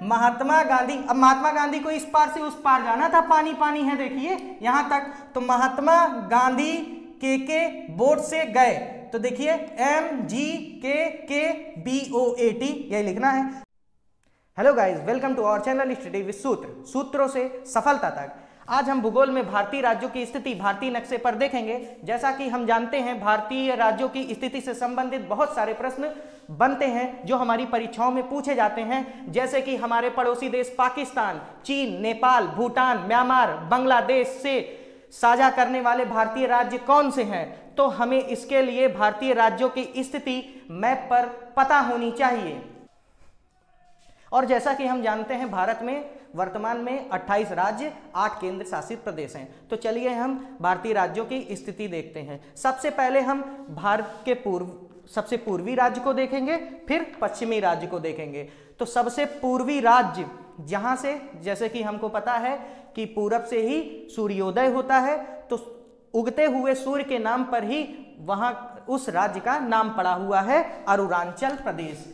महात्मा गांधी। अब महात्मा गांधी को इस पार से उस पार जाना था, पानी पानी है देखिए यहां तक, तो महात्मा गांधी के बोट से गए, तो देखिए MGKKBOAT यही लिखना है। Hello guys, welcome to our channel study with Sutra, सूत्रों से सफलता तक। आज हम भूगोल में भारतीय राज्यों की स्थिति भारतीय नक्शे पर देखेंगे। जैसा कि हम जानते हैं भारतीय राज्यों की स्थिति से संबंधित बहुत सारे प्रश्न बनते हैं जो हमारी परीक्षाओं में पूछे जाते हैं, जैसे कि हमारे पड़ोसी देश पाकिस्तान, चीन, नेपाल, भूटान, म्यांमार, बांग्लादेश से साझा करने वाले भारतीय राज्य कौन से हैं। तो हमें इसके लिए भारतीय राज्यों की स्थिति मैप पर पता होनी चाहिए। और जैसा कि हम जानते हैं भारत में वर्तमान में 28 राज्य, 8 केंद्र शासित प्रदेश हैं। तो चलिए हम भारतीय राज्यों की स्थिति देखते हैं। सबसे पहले हम भारत के सबसे पूर्वी राज्य को देखेंगे, फिर पश्चिमी राज्य को देखेंगे। तो सबसे पूर्वी राज्य जहां से, जैसे कि हमको पता है कि पूरब से ही सूर्योदय होता है, तो उगते हुए सूर्य के नाम पर ही वहां उस राज्य का नाम पड़ा हुआ है अरुणाचल प्रदेश।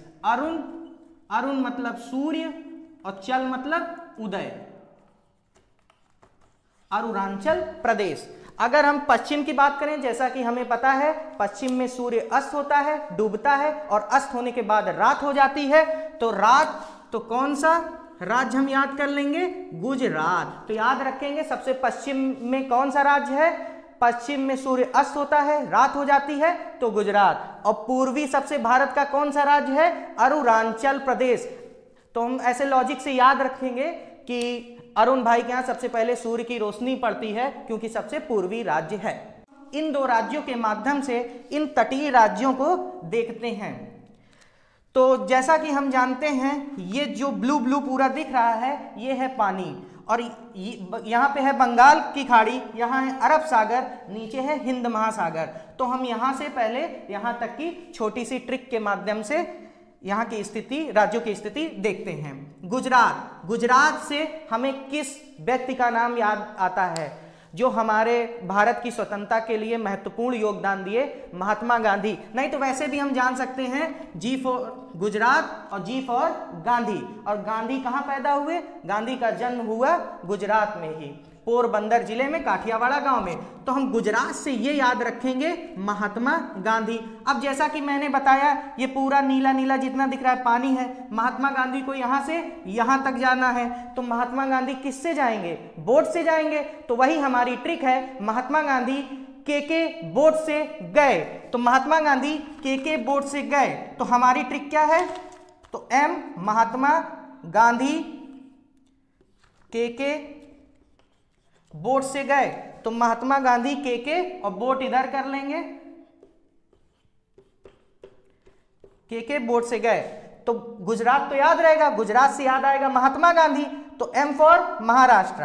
अरुण मतलब सूर्य और चल मतलब उदय, अरुणाचल प्रदेश। अगर हम पश्चिम की बात करें, जैसा कि हमें पता है पश्चिम में सूर्य अस्त होता है, डूबता है और अस्त होने के बाद रात हो जाती है, तो रात, तो कौन सा राज्य हम याद कर लेंगे? गुजरात। तो याद रखेंगे सबसे पश्चिम में कौन सा राज्य है? पश्चिम में सूर्य अस्त होता है, रात हो जाती है, तो गुजरात। और पूर्वी सबसे भारत का कौन सा राज्य है? अरुणाचल प्रदेश। तो हम ऐसे लॉजिक से याद रखेंगे कि अरुण भाई के यहाँ सबसे पहले सूर्य की रोशनी पड़ती है क्योंकि सबसे पूर्वी राज्य है। इन दो राज्यों के माध्यम से इन तटीय राज्यों को देखते हैं। तो जैसा कि हम जानते हैं ये जो ब्लू ब्लू पूरा दिख रहा है ये है पानी, और यहाँ पे है बंगाल की खाड़ी, यहाँ है अरब सागर, नीचे है हिंद महासागर। तो हम यहाँ से पहले यहाँ तक की छोटी सी ट्रिक के माध्यम से यहाँ की स्थिति, राज्यों की स्थिति देखते हैं। गुजरात, गुजरात से हमें किस व्यक्ति का नाम याद आता है जो हमारे भारत की स्वतंत्रता के लिए महत्वपूर्ण योगदान दिए? महात्मा गांधी। नहीं तो वैसे भी हम जान सकते हैं G फॉर गुजरात और G फॉर गांधी। और गांधी कहाँ पैदा हुए? गांधी का जन्म हुआ गुजरात में ही, पोरबंदर जिले में, काठियावाड़ा गांव में। तो हम गुजरात से ये याद रखेंगे महात्मा गांधी। अब जैसा कि मैंने बताया ये पूरा नीला नीला जितना दिख रहा है पानी है, महात्मा गांधी को यहाँ से यहाँ तक जाना है, तो महात्मा गांधी किससे जाएंगे? बोट से जाएंगे। तो वही हमारी ट्रिक है, महात्मा गांधी के बोट से गए। तो महात्मा गांधी के बोट से गए, तो हमारी ट्रिक क्या है? तो M महात्मा गांधी के बोट से गए, तो महात्मा गांधी के और बोट इधर कर लेंगे, के बोट से गए। तो गुजरात तो याद रहेगा, गुजरात से याद आएगा महात्मा गांधी, तो M for Maharashtra,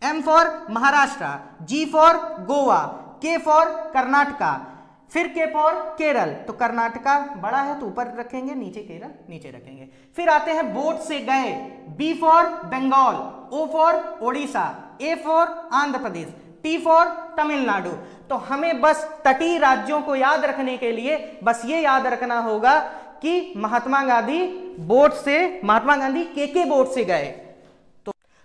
M for Maharashtra, G for Goa, K for Karnataka, फिर K फॉर केरल। तो कर्नाटका बड़ा है तो ऊपर रखेंगे, नीचे केरल नीचे रखेंगे। फिर आते हैं बोट से गए, B for Bengal, O for Odisha, A for Andhra Pradesh, T for Tamil Nadu. तो हमें बस तटीय राज्यों को याद रखने के लिए बस ये याद रखना होगा कि महात्मा गांधी बोट से, महात्मा गांधी के बोट से गए।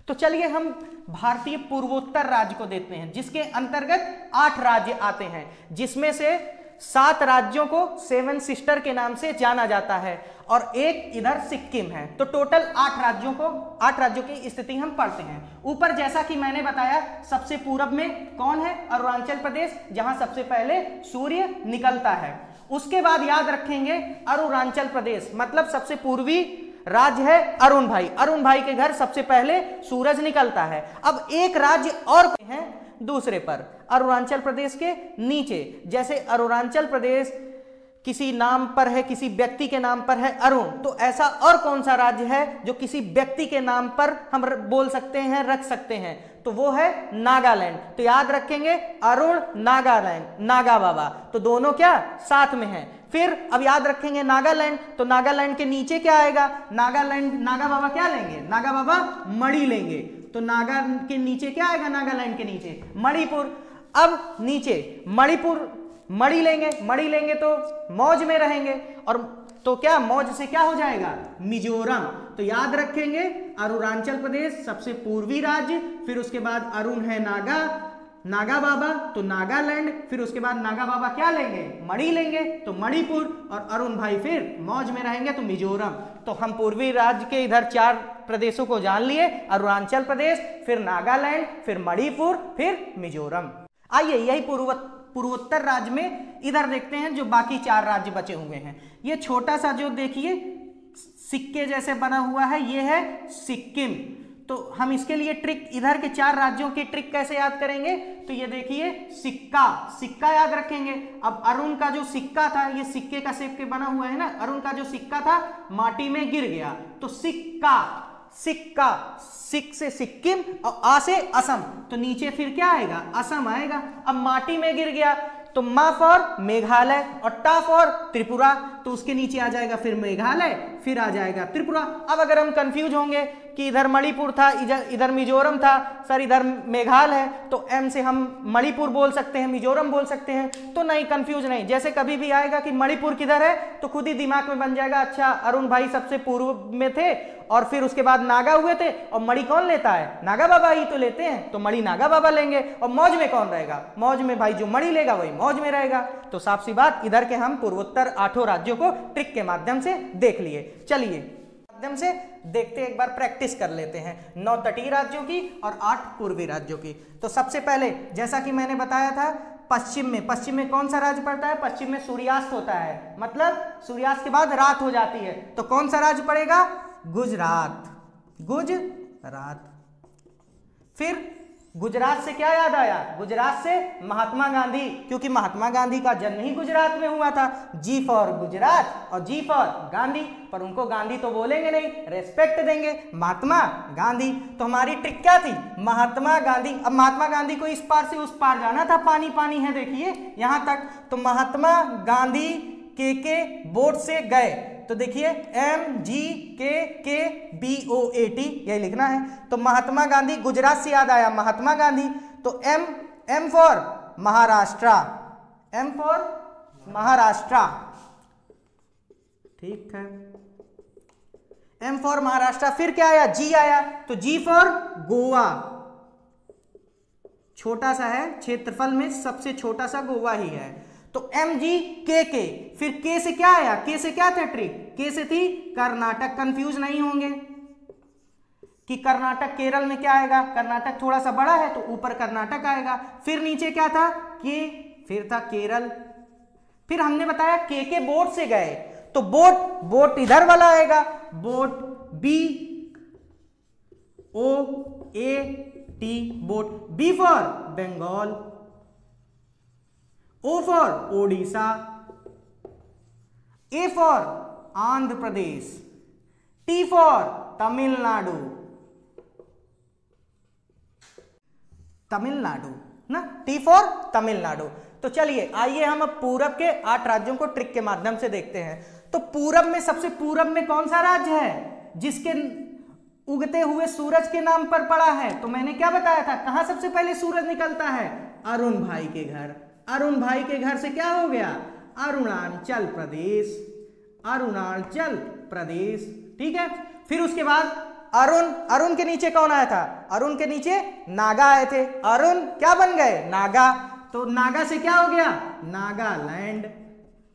तो चलिए हम भारतीय पूर्वोत्तर राज्य को देखते हैं, जिसके अंतर्गत 8 राज्य आते हैं, जिसमें से 7 राज्यों को 7 सिस्टर के नाम से जाना जाता है और एक इधर सिक्किम है। तो टोटल 8 राज्यों की स्थिति हम पढ़ते हैं। ऊपर जैसा कि मैंने बताया सबसे पूरब में कौन है? अरुणाचल प्रदेश, जहां सबसे पहले सूर्य निकलता है। उसके बाद याद रखेंगे अरुणाचल प्रदेश मतलब सबसे पूर्वी राज्य है अरुण भाई के घर सबसे पहले सूरज निकलता है। अब एक राज्य और है दूसरे पर, अरुणाचल प्रदेश के नीचे। जैसे अरुणाचल प्रदेश किसी नाम पर है, किसी व्यक्ति के नाम पर है अरुण, तो ऐसा और कौन सा राज्य है जो किसी व्यक्ति के नाम पर हम बोल सकते हैं, रख सकते हैं? तो वो है नागालैंड। तो याद रखेंगे अरुण नागालैंड, नागा बाबा, तो दोनों क्या साथ में हैं। फिर अब याद रखेंगे नागालैंड, तो नागालैंड के नीचे क्या आएगा? नागा बाबा क्या लेंगे? नागा बाबा मणि लेंगे। तो नागा के नीचे क्या आएगा? नागालैंड के नीचे मणिपुर। अब नीचे मणिपुर, मणि लेंगे तो मौज में रहेंगे। और तो क्या मौज से क्या हो जाएगा, मिजोरम। तो याद रखेंगे अरुणाचल प्रदेश सबसे पूर्वी राज्य, फिर उसके बाद अरुण है नागा बाबा तो नागालैंड, फिर उसके बाद नागा बाबा क्या लेंगे, मणि लेंगे तो मणिपुर, और अरुण भाई फिर मौज में रहेंगे तो मिजोरम। तो हम पूर्वी राज्य के इधर 4 प्रदेशों को जान लिए, अरुणाचल प्रदेश, फिर नागालैंड, फिर मणिपुर, फिर मिजोरम। आइए यही पूर्वोत्तर राज्य में इधर देखते हैं जो बाकी 4 राज्य बचे हुए हैं। ये छोटा सा जो देखिए सिक्के जैसे बना हुआ है, ये है सिक्किम। तो हम इसके लिए ट्रिक, इधर के 4 राज्यों की ट्रिक कैसे याद करेंगे, तो ये देखिए सिक्का याद रखेंगे। अब अरुण का जो सिक्का था, ये सिक्के का शेप के बना हुआ है ना, अरुण का जो सिक्का था माटी में गिर गया तो सिक्का, सिक से सिक्किम और आ से असम, तो नीचे फिर क्या आएगा, असम आएगा। अब माटी में गिर गया तो मा फॉर मेघालय और टा फॉर त्रिपुरा, तो उसके नीचे आ जाएगा फिर मेघालय, फिर आ जाएगा त्रिपुरा। अब अगर हम कंफ्यूज होंगे कि इधर मणिपुर था, इधर मिजोरम था, सर इधर मेघालय है, तो एम से हम मणिपुर बोल सकते हैं, मिजोरम बोल सकते हैं, तो नहीं, कंफ्यूज नहीं। जैसे कभी भी आएगा कि मणिपुर किधर है तो खुद ही दिमाग में बन जाएगा, अच्छा अरुण भाई सबसे पूर्व में थे और फिर उसके बाद नागा हुए थे, और मणि कौन लेता है, नागा बाबा ही तो लेते हैं, तो मणि नागा बाबा लेंगे। और मौज में कौन रहेगा, मौज में भाई जो मणि लेगा वही मौज में रहेगा। तो साफ सी बात, इधर के हम पूर्वोत्तर 8 राज्यों को ट्रिक के माध्यम से देख लिए। चलिए माध्यम से देखते एक बार प्रैक्टिस कर लेते हैं 9 तटीय राज्यों की और 8 पूर्वी राज्यों की। तो सबसे पहले जैसा कि मैंने बताया था, पश्चिम में कौन सा राज्य पड़ता है, पश्चिम में सूर्यास्त होता है, मतलब सूर्यास्त के बाद रात हो जाती है, तो कौन सा राज्य पड़ेगा, गुजरात। फिर गुजरात से क्या याद आया, गुजरात से महात्मा गांधी, क्योंकि महात्मा गांधी का जन्म ही गुजरात में हुआ था। जी फॉर गुजरात और जी फॉर गांधी, पर उनको गांधी तो बोलेंगे नहीं, रेस्पेक्ट देंगे, महात्मा गांधी। तो हमारी ट्रिक क्या थी, महात्मा गांधी। अब महात्मा गांधी को इस पार से उस पार जाना था, पानी पानी है देखिए यहां तक, तो महात्मा गांधी के बोट से गए, तो देखिए MGKKBOAT यही लिखना है। तो महात्मा गांधी, गुजरात से याद आया महात्मा गांधी, तो M for Maharashtra, M for Maharashtra, ठीक है, M फॉर महाराष्ट्र। फिर क्या आया, G आया, तो G फॉर गोवा, छोटा सा है, क्षेत्रफल में सबसे छोटा सा गोवा ही है, तो MGKK। फिर K से क्या आया, K से क्या था ट्रिक, K से थी कर्नाटक। कंफ्यूज नहीं होंगे कि कर्नाटक केरल में क्या आएगा, कर्नाटक थोड़ा सा बड़ा है तो ऊपर कर्नाटक आएगा। फिर नीचे क्या था, K, फिर था केरल। फिर हमने बताया के बोट से गए, तो बोट इधर वाला आएगा, boat BOAT, boat. B for Bengal, O for Odisha, A for Andhra Pradesh, T for Tamil Nadu ना, T फॉर तमिलनाडु। तो चलिए आइए हम अब पूरब के 8 राज्यों को ट्रिक के माध्यम से देखते हैं। तो पूरब में, सबसे पूरब में कौन सा राज्य है जिसके उगते हुए सूरज के नाम पर पड़ा है, तो मैंने क्या बताया था, कहां सबसे पहले सूरज निकलता है, अरुण भाई के घर। अरुण भाई के घर से क्या हो गया, अरुणाचल प्रदेश, ठीक है। फिर उसके बाद अरुण के नीचे कौन आया था, अरुण के नीचे नागा आए थे, अरुण क्या बन गए, नागा। तो नागा से क्या हो गया, नागालैंड,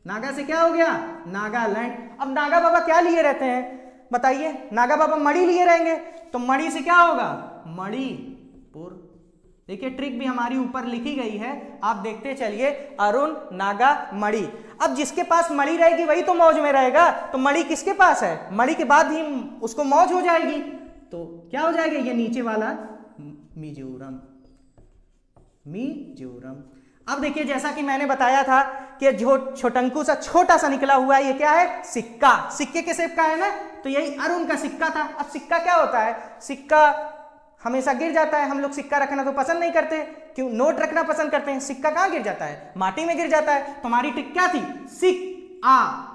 नागा से क्या हो गया, नागालैंड। अब नागा बाबा क्या लिए रहते हैं बताइए, नागा बाबा मणि लिए रहेंगे, तो मणि से क्या होगा, मणिपुर। देखिए ट्रिक भी हमारी ऊपर लिखी गई है, आप देखते चलिए, अरुण, नागा, मणि। अब जिसके पास मणि रहेगी वही तो मौज में रहेगा, तो मणि किसके पास है, मणि के बाद ही उसको मौज हो जाएगी, तो क्या हो जाएगा, ये नीचे वाला मिजोरम। अब देखिए जैसा कि मैंने बताया था कि जो छोटंकू सा छोटा सा निकला हुआ है, ये क्या है, सिक्का। सिक्के के शेप का है ना, तो यही अरुण का सिक्का था। अब सिक्का क्या होता है, सिक्का हमेशा गिर जाता है, हम लोग सिक्का रखना तो पसंद नहीं करते, क्यों, नोट रखना पसंद करते हैं। सिक्का कहां गिर जाता है, माटी में गिर जाता है। तो हमारी ट्रिक क्या थी,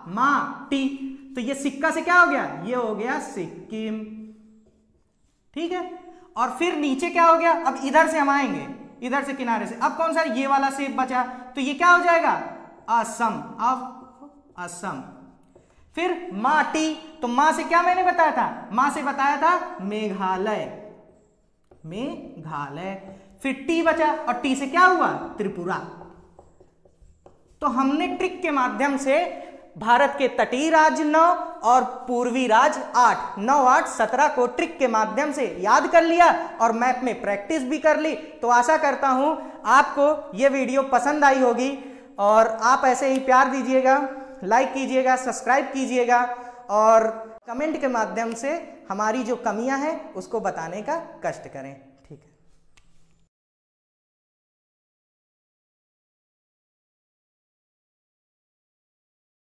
माटी, तो ये सिक्का से क्या हो गया, ये हो गया सिक्किम, ठीक है। और फिर नीचे क्या हो गया, अब इधर से हम आएंगे, इधर से किनारे से, अब कौन सा, ये वाला शेप बचा, तो ये क्या हो जाएगा, असम। अब असम। फिर माटी, तो मां से क्या मैंने बताया था, मां से बताया था मेघालय, मेघालय। फिर टी बचा और टी से क्या हुआ, त्रिपुरा। तो हमने ट्रिक के माध्यम से भारत के तटीय राज्य 9 और पूर्वी राज्य 8, 9, 8, 17 को ट्रिक के माध्यम से याद कर लिया और मैप में प्रैक्टिस भी कर ली। तो आशा करता हूं आपको ये वीडियो पसंद आई होगी और आप ऐसे ही प्यार दीजिएगा, लाइक कीजिएगा, सब्सक्राइब कीजिएगा और कमेंट के माध्यम से हमारी जो कमियां हैं उसको बताने का कष्ट करें।